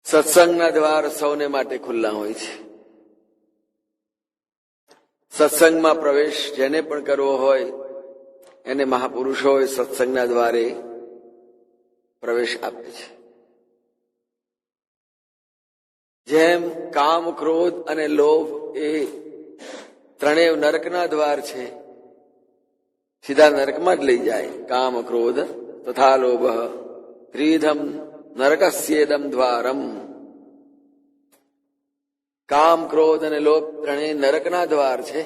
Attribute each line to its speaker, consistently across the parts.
Speaker 1: સત્સંગના દ્વાર સૌને માટે ખુલ્લા હોય છે. સત્સંગમાં પ્રવેશ જેને પણ કરવો હોય એને મહાપુરુષોએ સત્સંગના દ્વારે પ્રવેશ આપે છે. જેમ કામ, ક્રોધ અને લોભ એ ત્રણેય નરકના દ્વાર છે, સીધા નરકમાં જ લઈ જાય. કામ, ક્રોધ તથા લોભ ત્રિવિધમ નરકસ્યેદમ દ્વારમ. કામ, ક્રોધ અને લોભ ત્રણેય નરકના દ્વાર છે.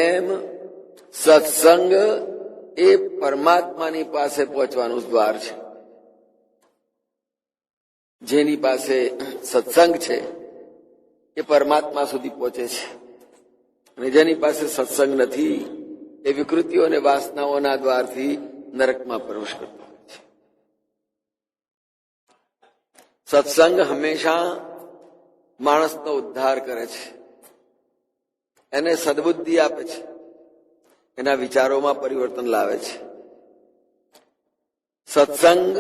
Speaker 1: એમ સત્સંગ એ પરમાત્માની પાસે પહોંચવાનું દ્વાર છે. જેની પાસે સત્સંગ છે એ પરમાત્મા સુધી પહોંચે છે, અને જેની પાસે સત્સંગ નથી એ વિકૃતિઓ અને વાસનાઓના દ્વારથી નરકમાં પ્રવેશ કરતો હોય છે. સત્સંગ હંમેશા માણસનો ઉદ્ધાર કરે છે, એને સદબુદ્ધિ આપે છે, એના વિચારોમાં પરિવર્તન લાવે છે. સત્સંગ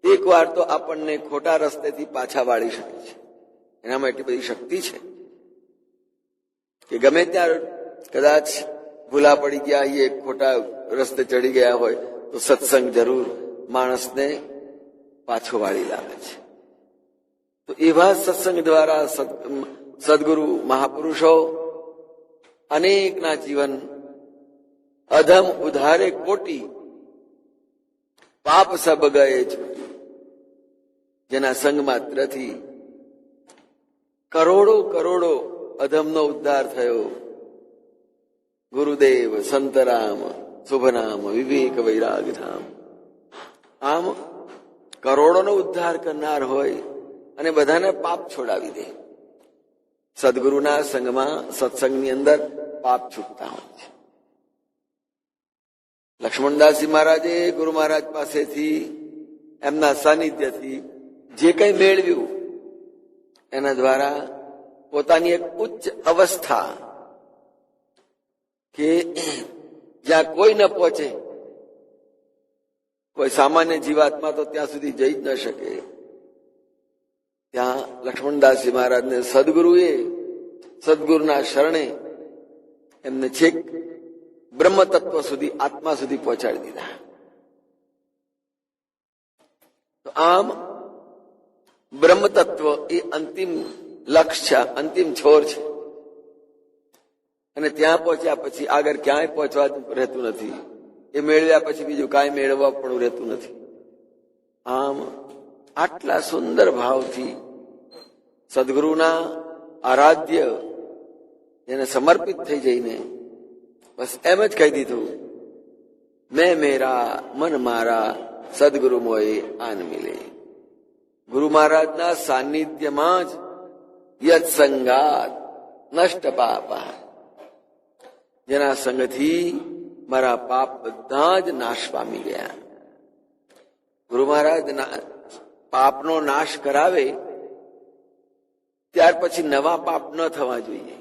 Speaker 1: એક વાર તો આપણને ખોટા રસ્તેથી પાછા વાળી શકે છે. એનામાં એટલી બધી શક્તિ છે કે ગમે ત્યારે કદાચ ભૂલા પડી ગયા હોય, ખોટા રસ્તે ચડી ગયા હોય તો સત્સંગ જરૂર માણસને પાછો વાળી લાવે છે. તો એવા સત્સંગ દ્વારા સદગુરુ મહાપુરુષો અનેકના જીવન અધમ ઉધારે કોટી, પાપ સબ ગયે છૂટી. જેના સંગ માત્રથી કરોડો કરોડો અધમનો ઉદ્ધાર થયો. ગુરુદેવ, સંતરામ, શુભનામ, વિવેક વૈરાગ ધામ. આમ કરોડોનો ઉદ્ધાર કરનાર હોય અને બધાને પાપ છોડાવી દે. સદગુરુના સંગમાં, સત્સંગની અંદર પાપ છૂટતા હોય છે. લક્ષ્મણદાસજી મહારાજે ગુરુ મહારાજ પાસેથી, એમના સાનિધ્યથી જે કંઈ મેળવ્યું એના દ્વારા પોતાની એક ઉચ્ચ અવસ્થા કે જ્યાં કોઈ ન પહોંચે, કોઈ સામાન્ય જીવાત્મા તો ત્યાં સુધી જઈ જ ન શકે, ત્યાં લક્ષ્મણદાસજી મહારાજને સદગુરુએ, સદગુરુના શરણે એમને છેક બ્રહ્મ તત્વ સુધી, આત્મા સુધી પહોંચાડી દીધા. તો આમ બ્રહ્મ તત્વ એ અંતિમ લક્ષ્ય છે, અંતિમ છોર છે, અને ત્યાં પહોંચ્યા પછી આગળ ક્યાંય પહોંચવા રહેતું નથી. એ મેળવ્યા પછી બીજું કાંઈ મેળવવા પણ રહેતું નથી. આમ આટલા સુંદર ભાવથી સદગુરુના આરાધ્ય એને સમર્પિત થઈ જઈને બસ એમ જ કહી દીધું, મેં મેરા મન મારા સદગુરુ મોએ આન મિલે. ગુરુ મહારાજના સાનિધ્યમાં જ યત સંગાત નષ્ટ પાપા, જેના સંગથી મારા પાપ બધા જ નાશ પામી ગયા. ગુરુ મહારાજ પાપનો નાશ કરાવે ત્યાર પછી નવા પાપ ન થવા જોઈએ.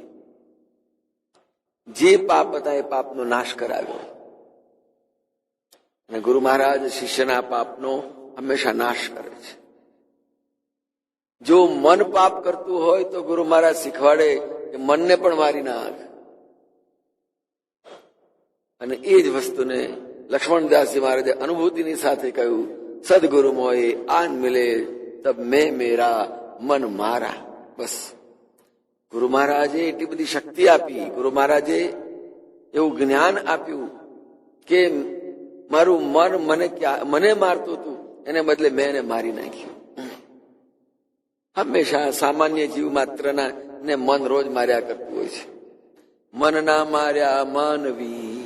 Speaker 1: જે પાપ હતા એ પાપનો નાશ કરાવ્યો, અને ગુરુ મહારાજ શિષ્યના પાપનો હંમેશા નાશ કરે છે. જો મન પાપ કરતું હોય તો ગુરુ મહારાજ શીખવાડે કે મનને પણ મારી નાખ. અને એ જ વસ્તુને લક્ષ્મણદાસજી મહારાજે અનુભૂતિની સાથે કહ્યું, સદગુરુ મોએ આન મિલે તબ મેં મેરા મન મારા. બસ ગુરુ મહારાજે એટલી બધી શક્તિ આપી, ગુરુ મહારાજે એવું જ્ઞાન આપ્યું કે મારું મન મને મારતું હતું, એને બદલે મેં એને મારી નાખ્યું. હંમેશા સામાન્ય જીવ માત્રના ને મન રોજ માર્યા કરતું હોય છે. મન ના માર્યા માનવી,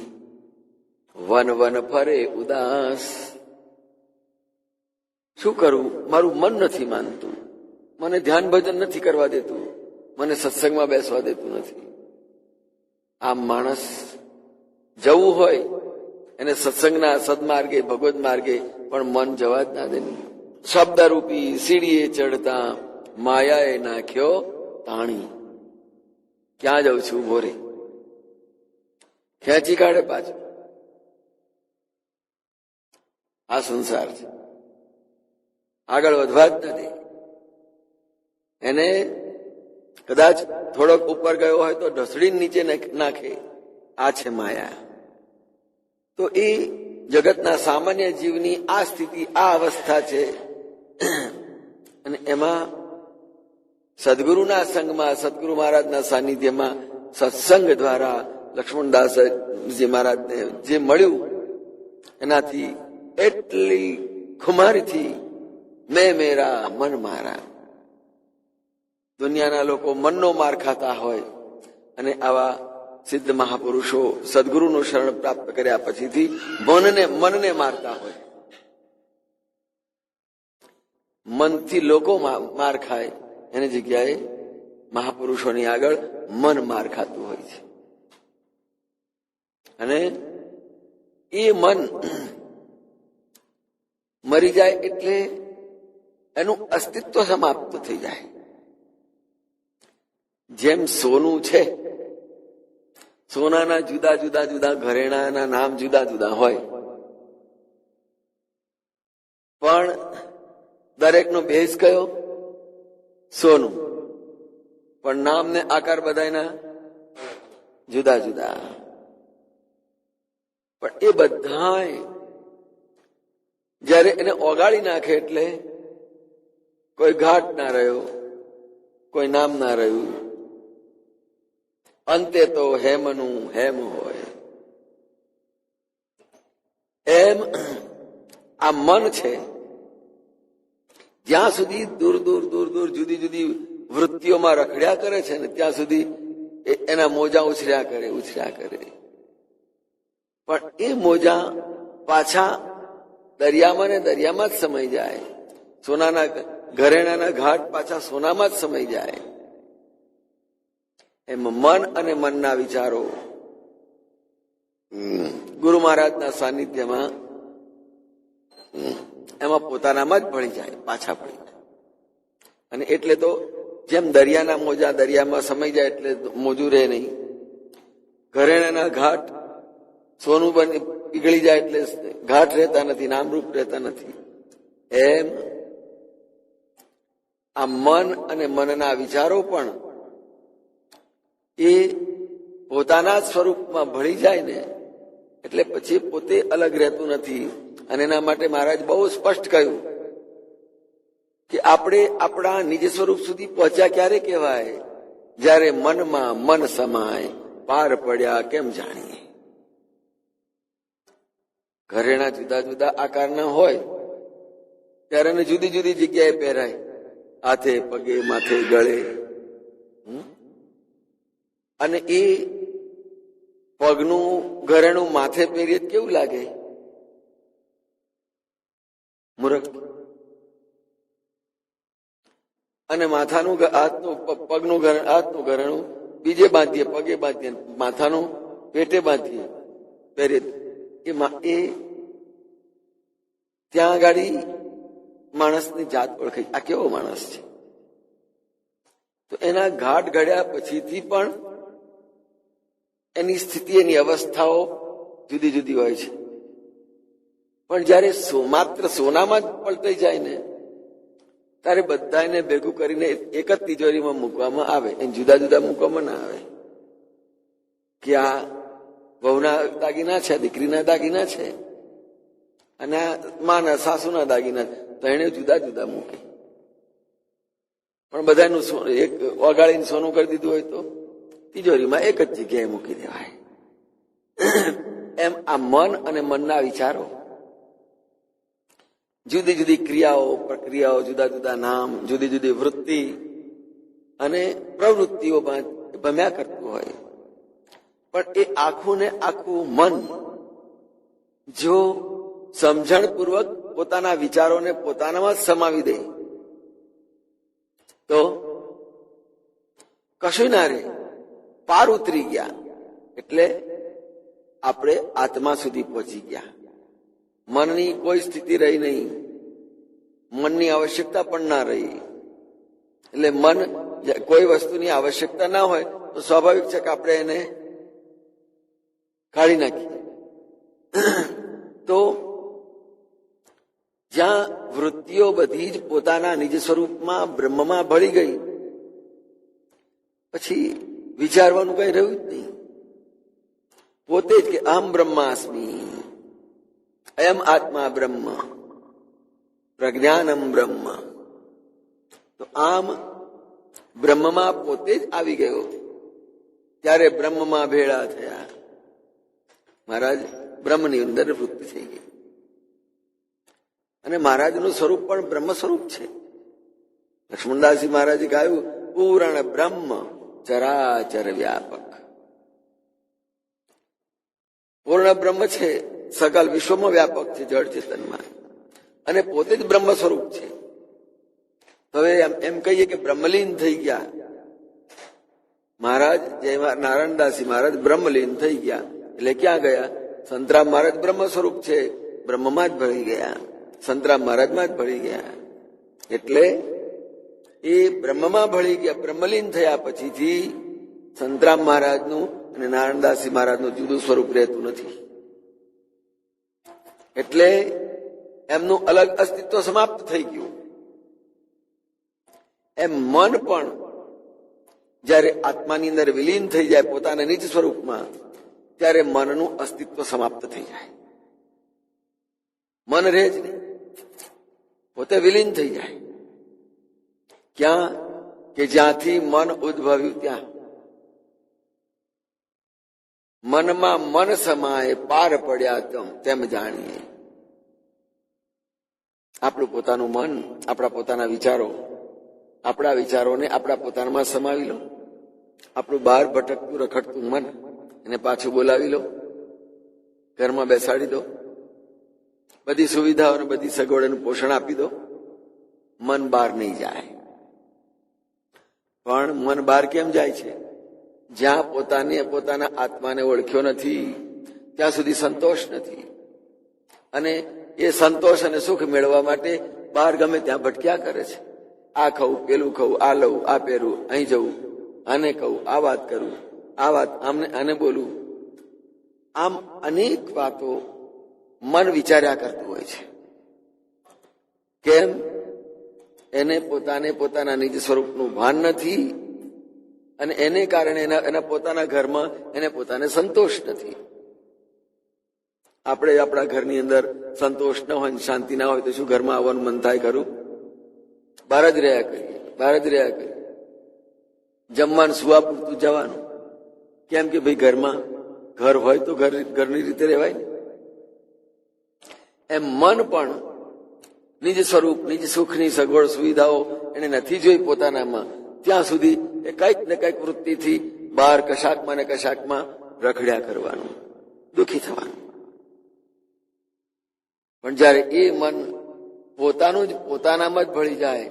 Speaker 1: વન વન ફરે ઉદાસ. શું કરું, મારું મન નથી માનતું, મને ધ્યાન ભજન નથી કરવા દેતું, મને સત્સંગમાં બેસવા દેતું નથી. આમ માણસ જવું હોય એને સત્સંગના સદમાર્ગે, ભગવદ માર્ગે, પણ મન જવા જ ના દે. શબ્દરૂપી સીડીએ ચડતા માયાએ નાખ્યો તાણી. ક્યાં જાઉં છું, ઉભો રે, ખેંચી કાઢે પાછો. આ સંસાર છે. આગળ વધવા જ નથી. એને કદાચ થોડોક ઉપર ગયો હોય તો ઢસડીને નીચે નાખે. આ છે માયા. તો એ જગતના સામાન્ય જીવની આ સ્થિતિ, આ અવસ્થા છે. અને એમાં સદગુરુના સંગમાં, સદગુરુ મહારાજના સાનિધ્યમાં, સત્સંગ દ્વારા લક્ષ્મણદાસજી મહારાજને જે મળ્યું એનાથી એટલી ખુમારીથી મેં મેરા મન મારા. દુનિયાના લોકો મનનો માર ખાતા હોય અને આવા સિદ્ધ મહાપુરુષો સદગુરુનું શરણ પ્રાપ્ત કર્યા પછીથી મનને મારતા હોય. મનથી લોકો માર ખાય એની જગ્યાએ મહાપુરુષોની આગળ મન માર ખાતું હોય છે. અને એ મન મરી જાય એટલે એનું અસ્તિત્વ સમાપ્ત થઈ જાય. જેમ સોનું છે, સોનાના જુદા જુદા જુદા ઘરેણાના નામ જુદા જુદા હોય, પણ દરેકનો બેઝ કયો? સોનું. પણ નામ ને આકાર બધાના જુદા જુદા. પણ એ બધા જયારે એને ઓગાળી નાખે એટલે કોઈ ઘાટ ના રહ્યો, કોઈ નામ ના રહ્યું. અંતે તો હેમનું હેમ હોય. એમ આ મન છે, જ્યાં સુધી દૂર દૂર દૂર દૂર જુદી જુદી વૃત્તિઓમાં રખડ્યા કરે છે ને ત્યાં સુધી એના મોજા ઉછર્યા કરે. પણ એ મોજા પાછા દરિયામાં ને દરિયામાં જ સમાઈ જાય. સોનાના ઘરેણાના ઘાટ પાછા સોનામાં જ સમાઈ જાય. એમ મન અને મનના વિચારો ગુરુ મહારાજના સાનિધ્યમાં એમાં પોતાનામાં જ ભળી જાય, પાછા ભળી જાય. અને એટલે તો જેમ દરિયાના મોજા દરિયામાં સમાઈ જાય એટલે મોજું રહે નહીં, ઘરેણાના ઘાટ સોનું પીગળી જાય એટલે ઘાટ રહેતા નથી, નામરૂપ રહેતા નથી. એમ આ મન અને મનના વિચારો પણ એ પોતાના સ્વરૂપમાં ભળી જાય ને એટલે પછી પોતે અલગ રહેતું નથી. અને એના માટે મહારાજ બહુ સ્પષ્ટ કહ્યું કે આપણે આપણા નિજ સ્વરૂપ સુધી પહોંચ્યા ક્યારે કહેવાય? જ્યારે મનમાં મન સમાય, પાર પડ્યા કેમ જાણીએ. ઘરેણા જુદા જુદા આકારના હોય ત્યારે એને જુદી જુદી જગ્યાએ પહેરાય, હાથે પગે માથે ગળે. અને એ પગનું ઘરેણું માથે પહેરીએ કેવું લાગે? મૂરખ. અને માથાનું પગનું હાથનું ઘરેણું બીજે બાંધીએ, પગે બાંધીએ, માથાનું પેટે બાંધીએ, પહેરીએ. એ ત્યાં આગળ માણસની જાત ઓળખાય, આ કેવો માણસ છે. તો એના ઘાટ ઘડ્યા પછીથી પણ એની સ્થિતિ, એની અવસ્થાઓ જુદી જુદી હોય છે. પણ જયારે માત્ર સોનામાં જ પલટાઈ જાય ને ત્યારે બધાને ભેગું કરીને એક જ તિજોરીમાં મૂકવામાં આવે. એને જુદા જુદા મૂકવામાં ના આવે કે આ વહુના દાગીના છે, દીકરીના દાગીના છે, અને માના સાસુના દાગીના, તો એને જુદા જુદા મૂકે. પણ બધાનું એક ઓગાળીને સોનું કરી દીધું હોય તો તિજોરીમાં એક જ જગ્યાએ મૂકી દેવાય. એમ આ મન અને મનના વિચારો, જુદી જુદી ક્રિયાઓ, પ્રક્રિયાઓ, જુદા જુદા નામ, જુદી જુદી વૃત્તિ અને પ્રવૃત્તિઓમાં ભમ્યા કરતું હોય. પણ એ આખું ને આખું મન જો સમજણપૂર્વક પોતાના વિચારોને પોતાનામાં જ સમાવી દે તો કશું ના રે, પાર ઉતરી ગયા એટલે આપણે આત્મા સુધી પહોંચી ગયા. મનની કોઈ સ્થિતિ રહી નહીં, મનની આવશ્યકતા પણ ના રહી. એટલે મન કોઈ વસ્તુની આવશ્યકતા ના હોય તો સ્વાભાવિક છે કે આપણે એને કાઢી નાખીએ. તો જ્યાં વૃત્તિઓ બધી જ પોતાના નિજ સ્વરૂપમાં બ્રહ્મમાં ભળી ગઈ, પછી વિચારવાનું કઈ રહ્યું જ નહીં. પોતે જ કે અહમ બ્રહ્માસ્મિ, અયમ આત્મા બ્રહ્મ, પ્રજ્ઞાનમ બ્રહ્મ. તો આમ બ્રહ્મમાં પોતે જ આવી ગયો, ત્યારે બ્રહ્મમાં ભેળા થયા. મહારાજ બ્રહ્મની અંદર વૃત્તિ થઈ ગઈ. અને મહારાજનું સ્વરૂપ પણ બ્રહ્મ સ્વરૂપ છે. લક્ષ્મણદાસજી મહારાજે કહ્યું, પૂર્ણ બ્રહ્મ ચરાચર વ્યાપક. પૂર્ણ બ્રહ્મ છે, સકલ વિશ્વમાં વ્યાપક છે, જળ ચેતનમાં, અને પોતે જ બ્રહ્મ સ્વરૂપ છે. હવે એમ કહીએ કે બ્રહ્મલીન થઈ ગયા મહારાજ. જય નારાયણદાસજી મહારાજ બ્રહ્મલીન થઈ ગયા એટલે ક્યાં ગયા? સંતરામ મહારાજ બ્રહ્મ સ્વરૂપ છે, બ્રહ્મમાં જ ભળી ગયા, સંતરામ મહારાજમાં જ ભળી ગયા. એટલે એ બ્રહ્મમાં ભળી ગયા. બ્રહ્મલીન થયા પછીથી સંતરામ મહારાજનું અને નારાયણદાસજી મહારાજનું જુદું સ્વરૂપ રહેતું નથી. એટલે એમનું અલગ અસ્તિત્વ સમાપ્ત થઈ ગયું. એમ મન પણ જયારે આત્માની અંદર વિલીન થઈ જાય પોતાના નિજ સ્વરૂપમાં, ત્યારે મનનું અસ્તિત્વ સમાપ્ત થઈ જાય. મન રહે જ નહીં, પોતે વિલીન થઈ જાય. ક્યાં? કે જ્યાંથી મન ઉદ્ભવ્યું ત્યાં. મનમાં મન સમાય પાર પડ્યા તેમ જાણીએ. આપણું પોતાનું મન, આપણા પોતાના વિચારો, આપણા વિચારોને આપણા પોતાનામાં સમાવી લો. આપણું બહાર ભટકતું રખડતું મન એને પાછું બોલાવી લો, ઘરમાં બેસાડી દો, બધી સુવિધાઓ અને બધી સગવડોનું પોષણ આપી દો. મન બહાર નહીં જાય. પણ મન બહાર કેમ જાય છે? જ્યાં પોતાના આત્માને ઓળખ્યો નથી ત્યાં સુધી સંતોષ નથી. અને એ સંતોષ અને સુખ મેળવવા માટે બહાર ગમે ત્યાં ભટક્યા કરે છે. આ ખાવું, પેલું ખાવું, આ લઉં, આ પહેરવું, અહીં જવું, આને કહું, આ વાત કરું, આ વાત આને બોલું. આમ અનેક વાતો મન વિચાર્યા કરતું હોય છે. કેમ? એને પોતાના નિજ સ્વરૂપનું ભાન નથી, અને એને કારણે એના પોતાના ઘરમાં એને પોતાને સંતોષ નથી. આપણે આપણા ઘરની અંદર સંતોષ ન હોય, શાંતિ ના હોય તો શું ઘરમાં આવવાનું મન થાય ખરું? બહાર જ રહ્યા કરીએ. જમવાનું સુવા પૂરતું જવાનું. કેમ કે ભાઈ ઘરમાં ઘર હોય તો ઘરની રીતે રહેવાય ને. એમ મન પણ નિજ સ્વરૂપ, નિજ સુખની સગવડ સુવિધાઓ એને નથી જોઈ પોતાનામાં, ત્યાં સુધી એ કંઈક ને કંઈક વૃત્તિથી બહાર કશાકમાં ને કશાકમાં રખડ્યા કરવાનું, દુઃખી થવાનું. પણ જયારે એ મન પોતાનું જ પોતાનામાં જ ભળી જાય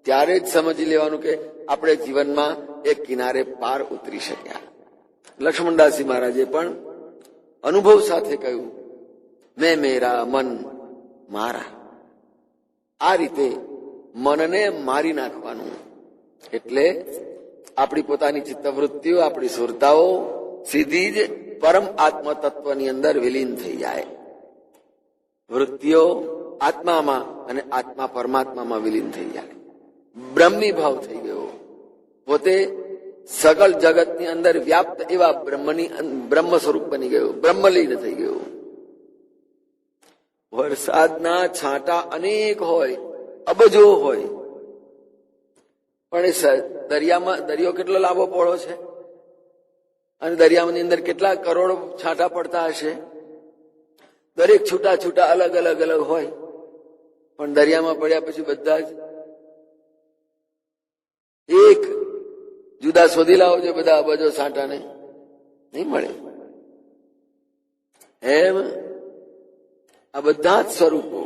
Speaker 1: ત્યારે જ સમજી લેવાનું કે આપણે જીવનમાં એક કિનારે પાર ઉતરી શક્યા. લક્ષ્મણદાસજી મહારાજે પણ અનુભવ સાથે કહ્યું, મેં મેરા મન મારા. આ રીતે મનને મારી નાખવાનું. એટલે આપણી પોતાની ચિત્તવૃત્તિઓ, આપણી સુરતાઓ સીધી જ પરમ આત્મ તત્વની અંદર વિલીન થઈ જાય. વૃત્તિઓ આત્મામાં અને આત્મા પરમાત્મામાં વિલીન થઈ જાય. બ્રહ્મી ભાવ થઈ ગયો. પોતે સકલ જગતની અંદર વ્યાપ્ત એવા બ્રહ્મ સ્વરૂપ બની ગયો, બ્રહ્મલીન થઈ ગયો. વરસાદના છાંટા અનેક હોય, અબજો હોય, પણ એ દરિયો કેટલો લાંબો પહોળો છે, અને દરિયાની અંદર કેટલા કરોડો છાંટા પડતા હશે. દરેક છૂટા અલગ અલગ હોય, પણ દરિયામાં પડ્યા પછી બધા જ એક જુદા શોધી લાવો છો બધા અબજો છાંટાને, નહીં મળે. એમ આ બધા જ સ્વરૂપો,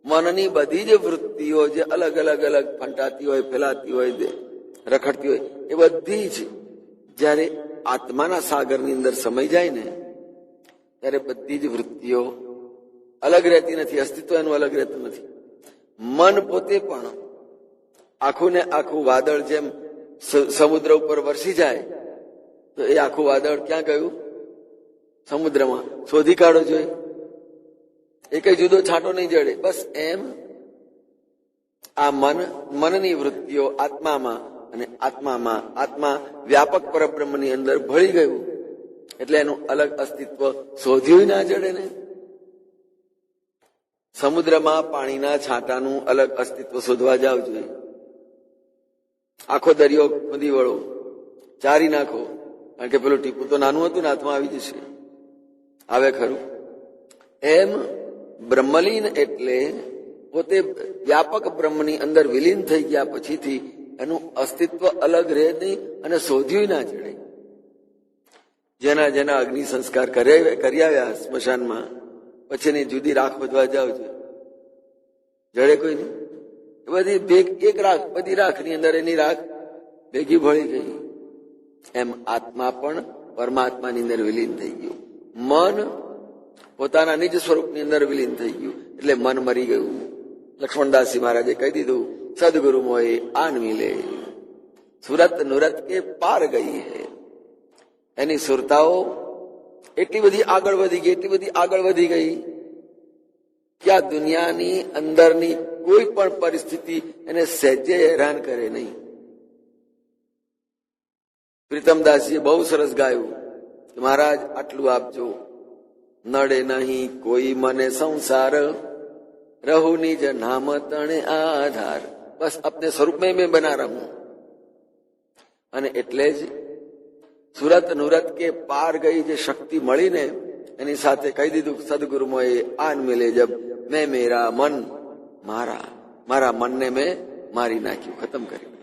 Speaker 1: મનની બધી જ વૃત્તિઓ જે અલગ અલગ ફંટાતી હોય, ફેલાતી હોય, રખડતી હોય, એ બધી જ જયારે આત્માના સાગરની અંદર સમાઈ જાય ને ત્યારે બધી જ વૃત્તિઓ અલગ રહેતી નથી, અસ્તિત્વ એનું અલગ રહેતું નથી. મન પોતે પણ આખું ને આખું વાદળ જેમ સમુદ્ર ઉપર વરસી જાય તો એ આખું વાદળ ક્યાં ગયું? સમુદ્રમાં. શોધી કાઢો જોઈએ, એ કઈ જુદો છાંટો નહીં જડે. બસ એમ આ મનની વૃત્તિઓ આત્મામાં અને આત્મા વ્યાપક પરબ્રહ્મની અંદર ભળી ગયું એટલે એનું અલગ અસ્તિત્વ શોધ્યું ના જડે ને. સમુદ્રમાં પાણીના છાંટાનું અલગ અસ્તિત્વ શોધવા જાવ જોઈએ. આખો દરિયો ખોદી વળો, ચારી નાખો, કારણ કે પેલું ટીપું તો નાનું હતું ને હાથમાં આવી જશે, આવે ખરું? એમ બ્રહ્મલીન એટલે પોતે વ્યાપક બ્રહ્મની અંદર વિલીન થઈ ગયા પછીથી એનું અસ્તિત્વ અલગ રહે નહીં અને શોધ્યું ના જડે. જેના અગ્નિ સંસ્કાર કરી આવ્યા સ્મશાનમાં, પછીની જુદી રાખ વધવા જાવ છે, જડે કોઈ નહીં. બધી એક રાખ, બધી રાખની અંદર એની રાખ ભેગી ભળી ગઈ. એમ આત્મા પણ પરમાત્માની અંદર વિલીન થઈ ગયું. મન પોતાના નિજ સ્વરૂપની અંદર વિલીન થઈ ગયું એટલે મન મરી ગયું. લક્ષ્મણદાસજી મહારાજે કહી દીધું, સદગુરુ મોએ આન મિલે, સુરત નુરત કે પાર ગઈ હે. એની સુરતાઓ એટલી બધી આગળ વધી ગઈ કે આ દુનિયાની અંદરની કોઈ પણ પરિસ્થિતિ એને સહેજે હેરાન કરે નહીં. પ્રીતમદાસજીએ બહુ સરસ ગાયું કે મહારાજ આટલું આપજો, નડે નહીં કોઈ મને સંસાર, રહુ નિજ નામ તણે આધાર. બસ अपने स्वरूप में मैं बना रहूं. અને એટલે જ સુરત નુરત કે પાર ગઈ જે શક્તિ મળીને એની સાથે કહી દીધું, સદગુરુમોએ આન મિલે જબ મેં મેરા મન મારા મનને મેં મારી નાખ્યું, ખતમ કર્યું.